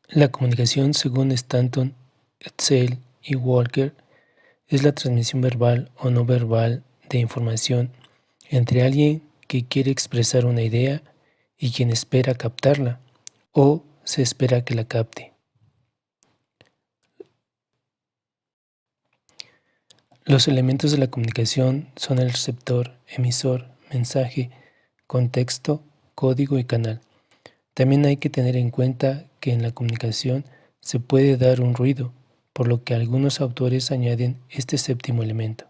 La comunicación, según Stanton, Edsel y Walker, es la transmisión verbal o no verbal de información entre alguien que quiere expresar una idea y quien espera captarla o se espera que la capte. Los elementos de la comunicación son el receptor, emisor, mensaje, contexto, código y canal. También hay que tener en cuenta que en la comunicación se puede dar un ruido, por lo que algunos autores añaden este séptimo elemento.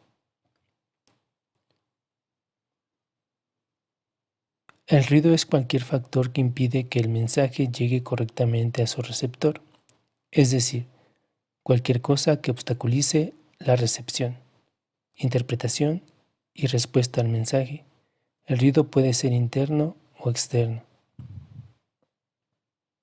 El ruido es cualquier factor que impide que el mensaje llegue correctamente a su receptor, es decir, cualquier cosa que obstaculice la recepción, interpretación y respuesta al mensaje. El ruido puede ser interno o externo.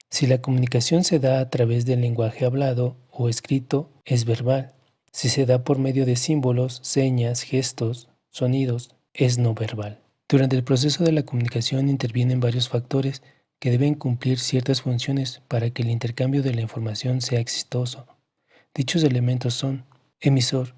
Si la comunicación se da a través del lenguaje hablado o escrito, es verbal. Si se da por medio de símbolos, señas, gestos, sonidos, es no verbal. Durante el proceso de la comunicación intervienen varios factores que deben cumplir ciertas funciones para que el intercambio de la información sea exitoso. Dichos elementos son: emisor.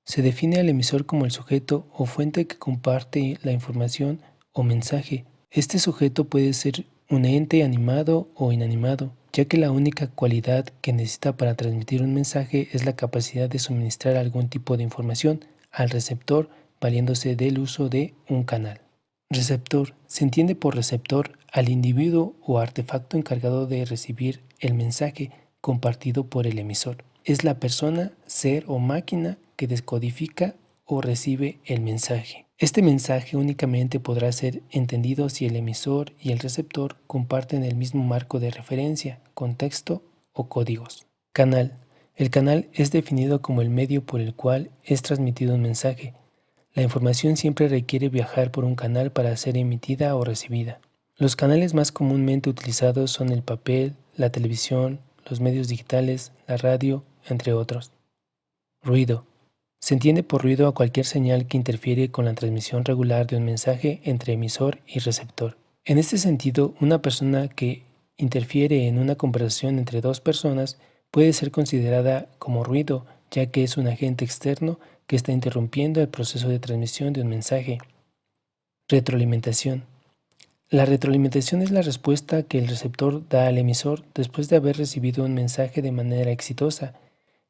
Se define al emisor como el sujeto o fuente que comparte la información o mensaje. Este sujeto puede ser un ente animado o inanimado, ya que la única cualidad que necesita para transmitir un mensaje es la capacidad de suministrar algún tipo de información al receptor valiéndose del uso de un canal. Receptor. Se entiende por receptor al individuo o artefacto encargado de recibir el mensaje compartido por el emisor. Es la persona, ser o máquina que descodifica o recibe el mensaje. Este mensaje únicamente podrá ser entendido si el emisor y el receptor comparten el mismo marco de referencia, contexto o códigos. Canal. El canal es definido como el medio por el cual es transmitido un mensaje. La información siempre requiere viajar por un canal para ser emitida o recibida. Los canales más comúnmente utilizados son el papel, la televisión, los medios digitales, la radio, entre otros. Ruido. Se entiende por ruido a cualquier señal que interfiere con la transmisión regular de un mensaje entre emisor y receptor. En este sentido, una persona que interfiere en una conversación entre dos personas puede ser considerada como ruido, ya que es un agente externo que está interrumpiendo el proceso de transmisión de un mensaje. Retroalimentación. La retroalimentación es la respuesta que el receptor da al emisor después de haber recibido un mensaje de manera exitosa.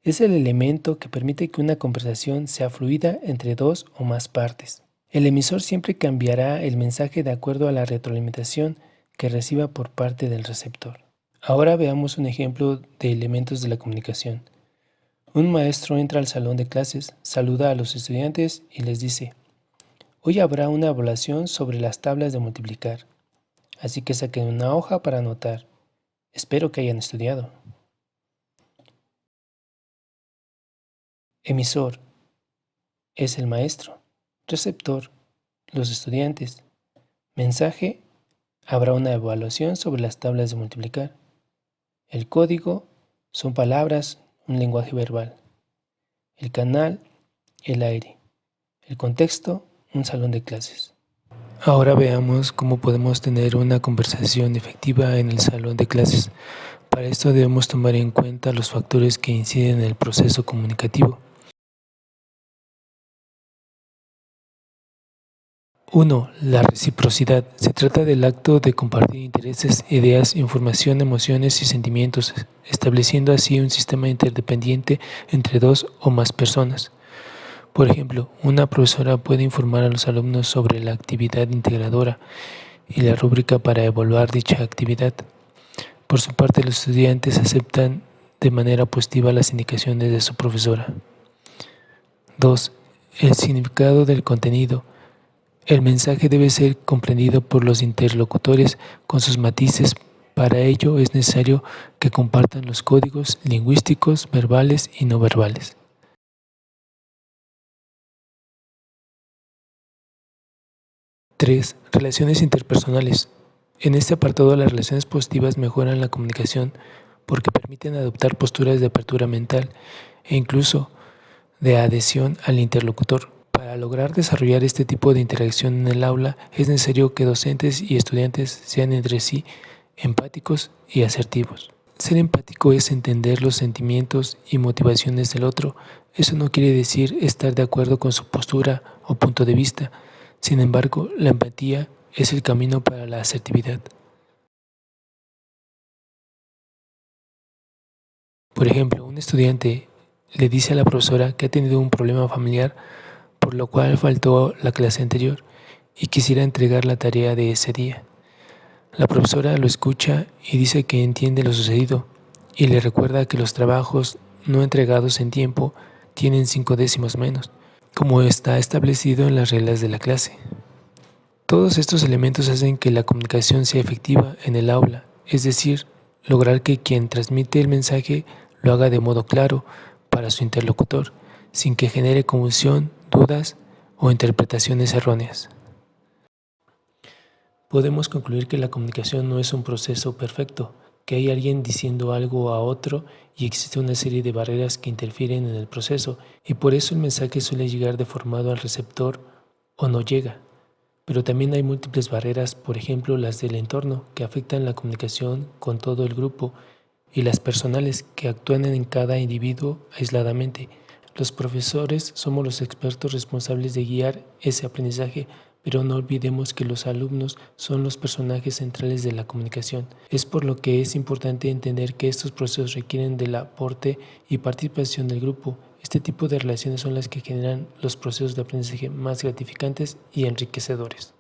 Es el elemento que permite que una conversación sea fluida entre dos o más partes. El emisor siempre cambiará el mensaje de acuerdo a la retroalimentación que reciba por parte del receptor. Ahora veamos un ejemplo de elementos de la comunicación. Un maestro entra al salón de clases, saluda a los estudiantes y les dice: hoy habrá una evaluación sobre las tablas de multiplicar, así que saquen una hoja para anotar. Espero que hayan estudiado. Emisor es el maestro. Receptor, los estudiantes. Mensaje: habrá una evaluación sobre las tablas de multiplicar. El código son palabras, un lenguaje verbal. El canal, el aire. El contexto, un salón de clases. Ahora veamos cómo podemos tener una conversación efectiva en el salón de clases. Para esto debemos tomar en cuenta los factores que inciden en el proceso comunicativo. 1. La reciprocidad. Se trata del acto de compartir intereses, ideas, información, emociones y sentimientos, estableciendo así un sistema interdependiente entre dos o más personas. Por ejemplo, una profesora puede informar a los alumnos sobre la actividad integradora y la rúbrica para evaluar dicha actividad. Por su parte, los estudiantes aceptan de manera positiva las indicaciones de su profesora. 2. El significado del contenido. El mensaje debe ser comprendido por los interlocutores con sus matices. Para ello es necesario que compartan los códigos lingüísticos, verbales y no verbales. 3. Relaciones interpersonales. En este apartado, las relaciones positivas mejoran la comunicación porque permiten adoptar posturas de apertura mental e incluso de adhesión al interlocutor. Para lograr desarrollar este tipo de interacción en el aula, es necesario que docentes y estudiantes sean entre sí empáticos y asertivos. Ser empático es entender los sentimientos y motivaciones del otro. Eso no quiere decir estar de acuerdo con su postura o punto de vista. Sin embargo, la empatía es el camino para la asertividad. Por ejemplo, un estudiante le dice a la profesora que ha tenido un problema familiar, por lo cual faltó la clase anterior y quisiera entregar la tarea de ese día. La profesora lo escucha y dice que entiende lo sucedido y le recuerda que los trabajos no entregados en tiempo tienen 5 décimos menos, como está establecido en las reglas de la clase. Todos estos elementos hacen que la comunicación sea efectiva en el aula, es decir, lograr que quien transmite el mensaje lo haga de modo claro para su interlocutor, sin que genere confusión, dudas o interpretaciones erróneas. Podemos concluir que la comunicación no es un proceso perfecto, que hay alguien diciendo algo a otro y existe una serie de barreras que interfieren en el proceso, y por eso el mensaje suele llegar deformado al receptor o no llega. Pero también hay múltiples barreras, por ejemplo las del entorno, que afectan la comunicación con todo el grupo, y las personales, que actúan en cada individuo aisladamente. Los profesores somos los expertos responsables de guiar ese aprendizaje, pero no olvidemos que los alumnos son los personajes centrales de la comunicación. Es por lo que es importante entender que estos procesos requieren del aporte y participación del grupo. Este tipo de relaciones son las que generan los procesos de aprendizaje más gratificantes y enriquecedores.